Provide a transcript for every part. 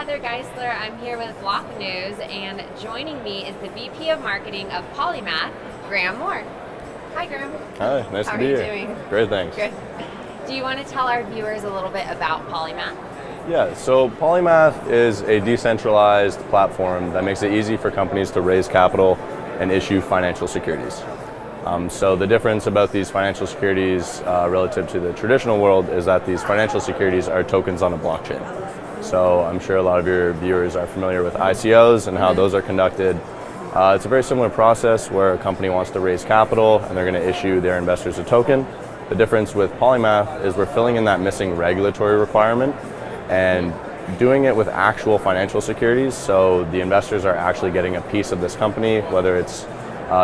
Heather Geisler. I'm here with Block News, and joining me is the VP of Marketing of Polymath, Graeme Moore. Hi, Graeme. Hi, nice to be here. How are you doing? Great, thanks. Good. Do you want to tell our viewers a little bit about Polymath? Yeah, so Polymath is a decentralized platform that makes it easy for companies to raise capital and issue financial securities. So the difference about these financial securities relative to the traditional world is that these financial securities are tokens on a blockchain. So I'm sure a lot of your viewers are familiar with ICOs and how those are conducted. It's a very similar process where a company wants to raise capital and they're going to issue their investors a token. The difference with Polymath is we're filling in that missing regulatory requirement and doing it with actual financial securities, so the investors are actually getting a piece of this company, whether it's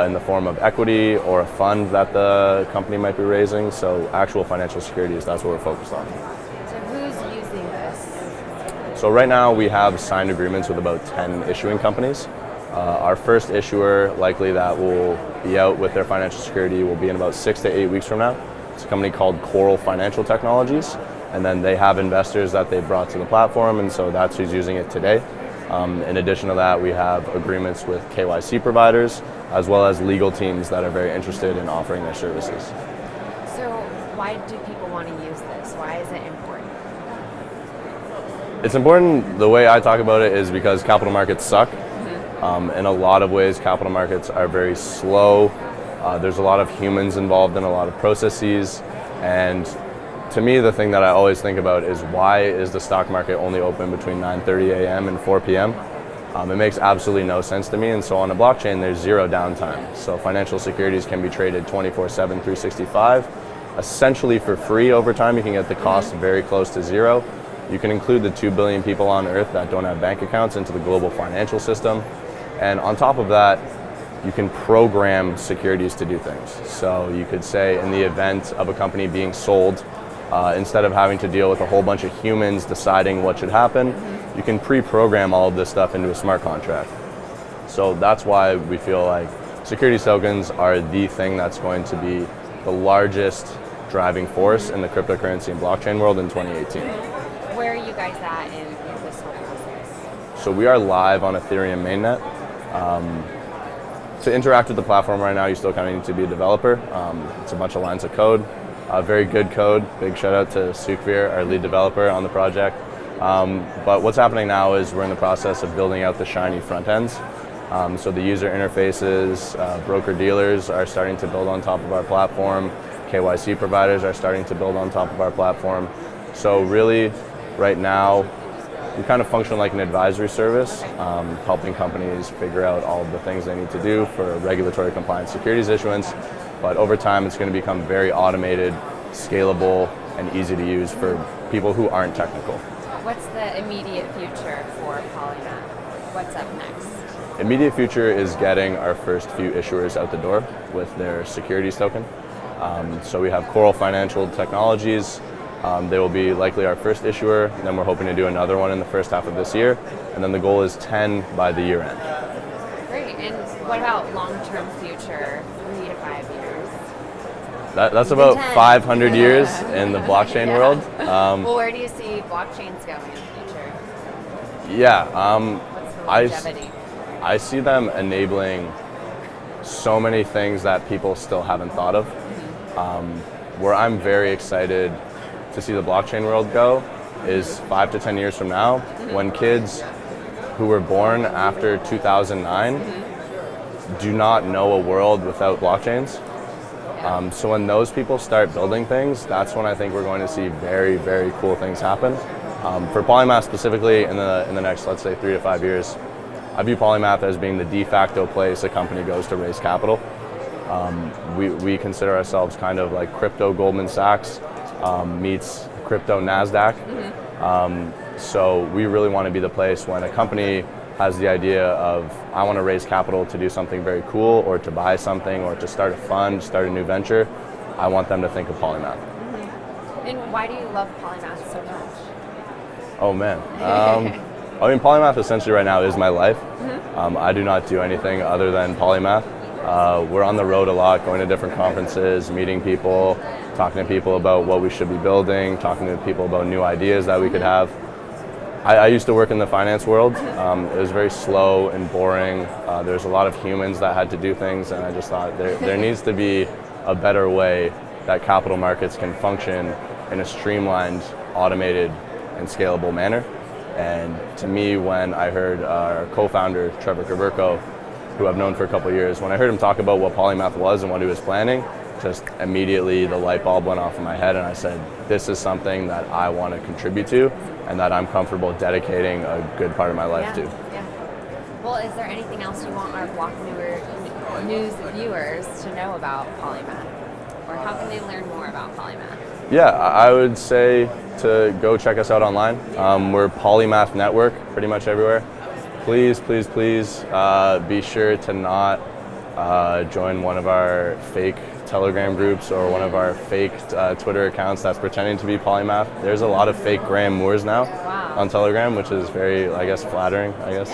in the form of equity or a fund that the company might be raising. So actual financial securities, that's what we're focused on. So who's using this? So right now we have signed agreements with about 10 issuing companies. Our first issuer, likely that will be out with their financial security, will be in about 6 to 8 weeks from now. It's a company called Coral Financial Technologies, and then they have investors that they brought to the platform, and so that's who's using it today. In addition to that, we have agreements with KYC providers, as well as legal teams that are very interested in offering their services. So why do people want to use this? Why is it important? It's important, the way I talk about it is because capital markets suck. In a lot of ways, capital markets are very slow. There's a lot of humans involved in a lot of processes. And to me, the thing that I always think about is why is the stock market only open between 9:30 a.m. and 4 p.m.? It makes absolutely no sense to me. And so on a blockchain, there's zero downtime. So financial securities can be traded 24/7, 365, essentially for free over time. You can get the cost very close to zero. You can include the 2 billion people on Earth that don't have bank accounts into the global financial system. And on top of that, you can program securities to do things. So you could say in the event of a company being sold, instead of having to deal with a whole bunch of humans deciding what should happen, you can pre-program all of this stuff into a smart contract. So that's why we feel like securities tokens are the thing that's going to be the largest driving force in the cryptocurrency and blockchain world in 2018. Where are you guys at in this whole process? So we are live on Ethereum mainnet. To interact with the platform right now, you still kind of need to be a developer. It's a bunch of lines of code, very good code. Big shout out to Sukhvir, our lead developer on the project. But what's happening now is we're in the process of building out the shiny front ends. So the user interfaces, broker dealers are starting to build on top of our platform. KYC providers are starting to build on top of our platform. So really, right now, we kind of function like an advisory service, helping companies figure out all of the things they need to do for regulatory compliance securities issuance. But over time, it's going to become very automated, scalable, and easy to use for people who aren't technical. What's the immediate future for Polymath? What's up next? Immediate future is getting our first few issuers out the door with their securities token. So we have Coral Financial Technologies. They will be likely our first issuer, and then we're hoping to do another one in the first half of this year, and then the goal is 10 by the year end. Great, and what about long-term future, 3 to 5 years? That's about 500 years in the blockchain world. Well, where do you see blockchains going in the future? Yeah, What's the longevity? I see them enabling so many things that people still haven't thought of. Where I'm very excited to see the blockchain world go is 5 to 10 years from now, when kids who were born after 2009 do not know a world without blockchains. So when those people start building things, that's when I think we're going to see very, very cool things happen. For Polymath specifically, in the next, let's say, 3 to 5 years, I view Polymath as being the de facto place a company goes to raise capital. We consider ourselves kind of like crypto Goldman Sachs meets crypto NASDAQ. So we really want to be the place when a company has the idea of, I want to raise capital to do something very cool, or to buy something, or to start a fund, start a new venture. I want them to think of Polymath. And why do you love Polymath so much? Oh man. I mean, Polymath essentially right now is my life. I do not do anything other than Polymath. We're on the road a lot, going to different conferences, meeting people, talking to people about what we should be building, talking to people about new ideas that we could have. I used to work in the finance world. It was very slow and boring. There's a lot of humans that had to do things, and I just thought there needs to be a better way that capital markets can function in a streamlined, automated, and scalable manner. And to me, when I heard our co-founder, Trevor Gaverko, who I've known for a couple of years, when I heard him talk about what Polymath was and what he was planning, just immediately the light bulb went off in my head, and I said, this is something that I want to contribute to and that I'm comfortable dedicating a good part of my life to. Yeah. Well, is there anything else you want our Block News viewers to know about Polymath? Or how can they learn more about Polymath? Yeah, I would say to go check us out online. We're Polymath Network pretty much everywhere. Please, please, please be sure to not join one of our fake Telegram groups or one of our fake Twitter accounts that's pretending to be Polymath. There's a lot of fake Graeme Moores now on Telegram, which is very, I guess, flattering, I guess.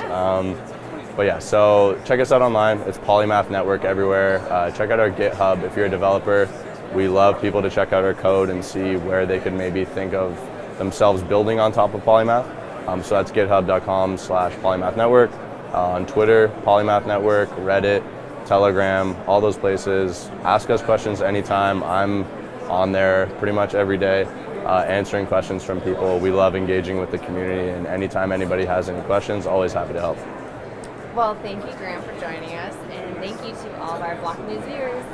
But yeah, so check us out online. It's Polymath Network everywhere. Check out our GitHub if you're a developer. We love people to check out our code and see where they could maybe think of themselves building on top of Polymath. So that's github.com/Polymath Network. On Twitter, Polymath Network, Reddit, Telegram, all those places. Ask us questions anytime. I'm on there pretty much every day answering questions from people. We love engaging with the community, and anytime anybody has any questions, always happy to help. Well, thank you, Graeme, for joining us, and thank you to all of our Block News viewers.